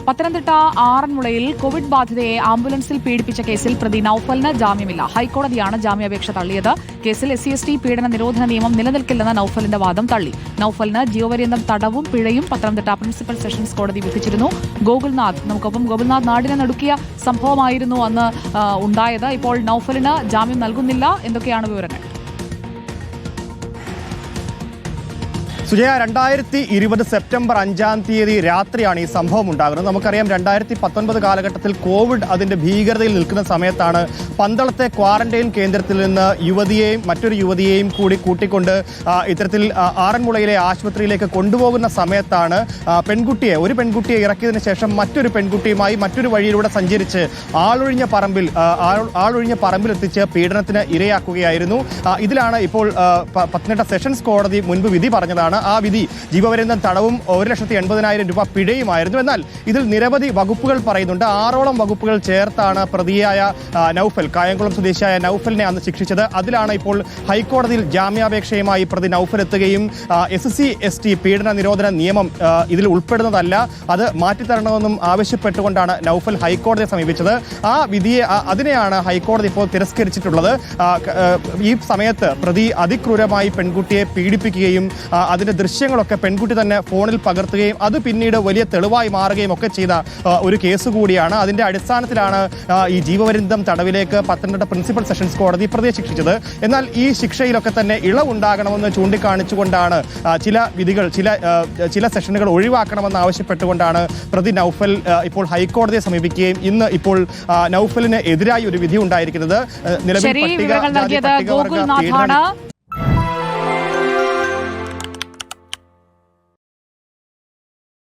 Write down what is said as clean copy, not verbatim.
Pathanamthitta ആറന്മുളയിൽ Covid ബാധിതയെ ആംബുലൻസിൽ പീഡിപ്പിച്ച കേസിൽ പ്രതി നൌഫലിന് ജാമ്യമില്ല. ഹൈക്കോടതിയാണ് ജാമ്യാപേക്ഷ തള്ളിയത്. കേസിൽ SC/ST പീഡന നിരോധന നിയമം നിലനിൽക്കില്ലെന്ന നൌഫലിന്റെ വാദം തള്ളി. നൌഫലിന് ജീവപര്യന്തം തടവും പിഴയും പത്തനംതിട്ട പ്രിൻസിപ്പൽ സെഷൻസ് കോടതി വിധിച്ചിരുന്നു. ഗോകുൽനാഥ് നമുക്കൊപ്പം. ഗോകുൽനാഥ്, നാടിനെ നടുക്കിയ സംഭവമായിരുന്നു അന്ന് ഉണ്ടായത്. ഇപ്പോൾ നൌഫലിന് ജാമ്യം നൽകുന്നില്ല. എന്തൊക്കെയാണ് വിവരങ്ങൾ? സുജയ, 2020 സെപ്റ്റംബർ 5-ാം തീയതി രാത്രിയാണ് ഈ സംഭവം ഉണ്ടാകുന്നത്. നമുക്കറിയാം 2019 കാലഘട്ടത്തിൽ കോവിഡ് അതിന്റെ ഭീകരതയിൽ നിൽക്കുന്ന സമയത്താണ് പന്തളത്തെ ക്വാറന്റൈൻ കേന്ദ്രത്തിൽ നിന്ന് മറ്റൊരു യുവതിയെയും കൂടി കൂട്ടിക്കൊണ്ട് ഇത്തരത്തിൽ ആറന്മുളയിലെ ആശുപത്രിയിലേക്ക് കൊണ്ടുപോകുന്ന സമയത്താണ് ഒരു പെൺകുട്ടിയെ ഇറക്കിയതിനു ശേഷം മറ്റൊരു പെൺകുട്ടിയുമായി മറ്റൊരു വഴിയിലൂടെ സഞ്ചരിച്ച് ആളൊഴിഞ്ഞ പറമ്പിൽ എത്തിച്ച് പീഡനത്തിന് ഇരയാക്കുകയായിരുന്നു. ഇതിലാണ് ഇപ്പോൾ പത്തനംതിട്ട സെഷൻസ് കോടതി മുൻപ് വിധി പറഞ്ഞതാണ്. ആ വിധി ജീവപര്യന്തം തടവും 1,80,000 രൂപ പിഴയുമായിരുന്നു. എന്നാൽ ഇതിൽ നിരവധി വകുപ്പുകൾ പറയുന്നുണ്ട്. 6ഓളം വകുപ്പുകൾ ചേർത്താണ് പ്രതിയായ നൌഫൽ, കായംകുളം സ്വദേശിയായ നൌഫലിനെ അന്ന് ശിക്ഷിച്ചത്. അതിലാണ് ഇപ്പോൾ ഹൈക്കോടതിയിൽ ജാമ്യാപേക്ഷയുമായി പ്രതി നൌഫൽ എത്തുകയും SC/ST പീഡന നിരോധന നിയമം ഇതിൽ ഉൾപ്പെടുന്നതല്ല, അത് മാറ്റിത്തരണമെന്നും ആവശ്യപ്പെട്ടുകൊണ്ടാണ് നൌഫൽ ഹൈക്കോടതിയെ സമീപിച്ചത്. ആ വിധിയെ അതിനെയാണ് ഹൈക്കോടതി ഇപ്പോൾ തിരസ്കരിച്ചിട്ടുള്ളത്. ഈ സമയത്ത് പ്രതി അതിക്രൂരമായി പെൺകുട്ടിയെ പീഡിപ്പിക്കുകയും അതിന്റെ ദൃശ്യങ്ങളൊക്കെ പെൺകുട്ടി തന്നെ ഫോണിൽ പകർത്തുകയും അത് പിന്നീട് വലിയ തെളിവായി മാറുകയും ഒക്കെ ചെയ്ത ഒരു കേസ് കൂടിയാണ്. അതിന്റെ അടിസ്ഥാനത്തിലാണ് ഈ ജീവപര്യന്തം തടവിലേക്ക് പത്തനംതിട്ട പ്രിൻസിപ്പൽ സെഷൻസ് കോടതി പ്രതിയെ ശിക്ഷിച്ചത്. എന്നാൽ ഈ ശിക്ഷയിലൊക്കെ തന്നെ ഇളവുണ്ടാകണമെന്ന് ചൂണ്ടിക്കാണിച്ചുകൊണ്ടാണ് ചില സെഷനുകൾ ഒഴിവാക്കണമെന്ന് ആവശ്യപ്പെട്ടുകൊണ്ടാണ് പ്രതി നൌഫൽ ഇപ്പോൾ ഹൈക്കോടതിയെ സമീപിക്കുകയും ഇന്ന് ഇപ്പോൾ നൌഫലിന് എതിരായി ഒരു വിധി ഉണ്ടായിരിക്കുന്നത്. നിലവിൽ പട്ടിക